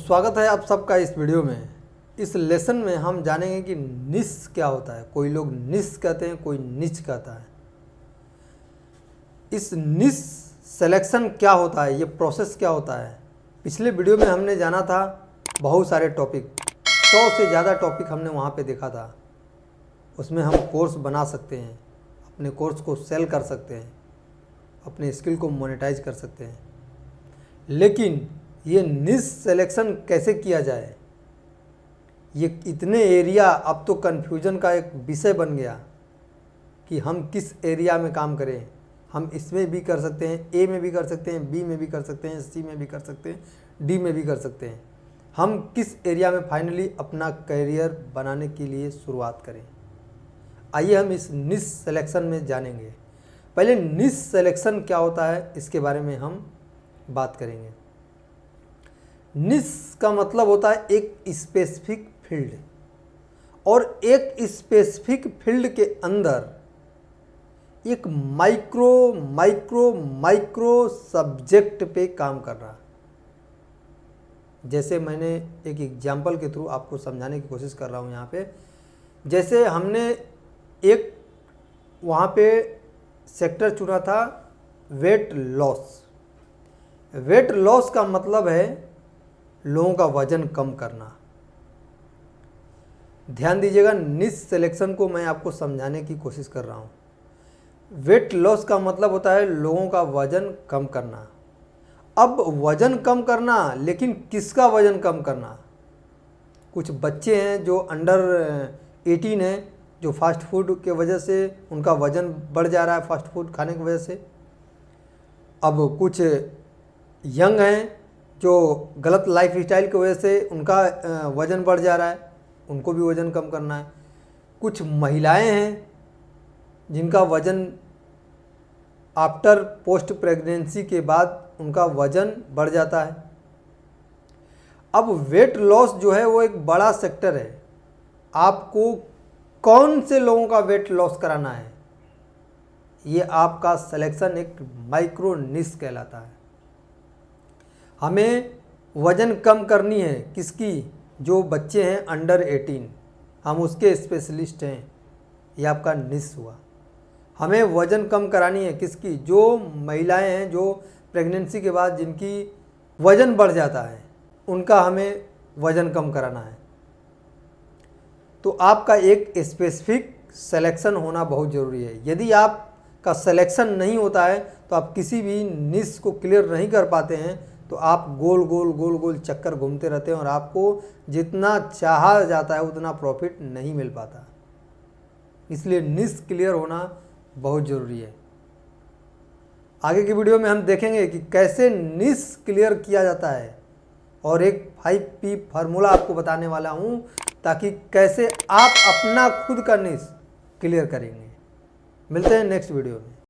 स्वागत है आप सबका इस वीडियो में। इस लेसन में हम जानेंगे कि निश क्या होता है। कोई लोग निश कहते हैं, कोई निच कहता है। इस निश सिलेक्शन क्या होता है, ये प्रोसेस क्या होता है। पिछले वीडियो में हमने जाना था बहुत सारे टॉपिक, 100 से ज़्यादा टॉपिक हमने वहाँ पे देखा था। उसमें हम कोर्स बना सकते हैं, अपने कोर्स को सेल कर सकते हैं, अपने स्किल को मोनेटाइज कर सकते हैं। लेकिन ये निश सिलेक्शन कैसे किया जाए, ये इतने एरिया, अब तो कन्फ्यूजन का एक विषय बन गया कि हम किस एरिया में काम करें। हम इसमें भी कर सकते हैं, ए में भी कर सकते हैं, बी में भी कर सकते हैं, सी में भी कर सकते हैं, डी में भी कर सकते हैं। हम किस एरिया में फाइनली अपना करियर बनाने के लिए शुरुआत करें, आइए हम इस निश सिलेक्शन में जानेंगे। पहले निश सिलेक्शन क्या होता है इसके बारे में हम बात करेंगे। निश का मतलब होता है एक स्पेसिफिक फील्ड, और एक स्पेसिफिक फील्ड के अंदर एक माइक्रो माइक्रो माइक्रो सब्जेक्ट पे काम करना। जैसे मैंने एक एग्जाम्पल के थ्रू आपको समझाने की कोशिश कर रहा हूँ यहाँ पे। जैसे हमने एक वहाँ पे सेक्टर चुना था वेट लॉस। वेट लॉस का मतलब है लोगों का वजन कम करना। ध्यान दीजिएगा, निश सिलेक्शन को मैं आपको समझाने की कोशिश कर रहा हूँ। वेट लॉस का मतलब होता है लोगों का वजन कम करना। अब वजन कम करना, लेकिन किसका वजन कम करना। कुछ बच्चे हैं जो अंडर 18 हैं, जो फास्ट फूड के वजह से उनका वजन बढ़ जा रहा है, फास्ट फूड खाने की वजह से। अब कुछ यंग हैं जो गलत लाइफ स्टाइल की वजह से उनका वज़न बढ़ जा रहा है, उनको भी वज़न कम करना है। कुछ महिलाएं हैं जिनका वज़न आफ्टर पोस्ट प्रेगनेंसी के बाद उनका वज़न बढ़ जाता है। अब वेट लॉस जो है वो एक बड़ा सेक्टर है। आपको कौन से लोगों का वेट लॉस कराना है, ये आपका सिलेक्शन एक माइक्रो निश कहलाता है। हमें वज़न कम करनी है किसकी, जो बच्चे हैं अंडर 18, हम उसके स्पेशलिस्ट हैं, ये आपका निश हुआ। हमें वज़न कम करानी है किसकी, जो महिलाएं हैं जो प्रेगनेंसी के बाद जिनकी वज़न बढ़ जाता है, उनका हमें वज़न कम कराना है। तो आपका एक स्पेसिफिक सिलेक्शन होना बहुत ज़रूरी है। यदि आपका सिलेक्शन नहीं होता है तो आप किसी भी निश को क्लियर नहीं कर पाते हैं, तो आप गोल गोल गोल गोल चक्कर घूमते रहते हैं और आपको जितना चाहा जाता है उतना प्रॉफिट नहीं मिल पाता। इसलिए निश क्लियर होना बहुत ज़रूरी है। आगे की वीडियो में हम देखेंगे कि कैसे निश क्लियर किया जाता है, और एक 5P फार्मूला आपको बताने वाला हूँ ताकि कैसे आप अपना खुद का निश क्लियर करेंगे। मिलते हैं नेक्स्ट वीडियो में।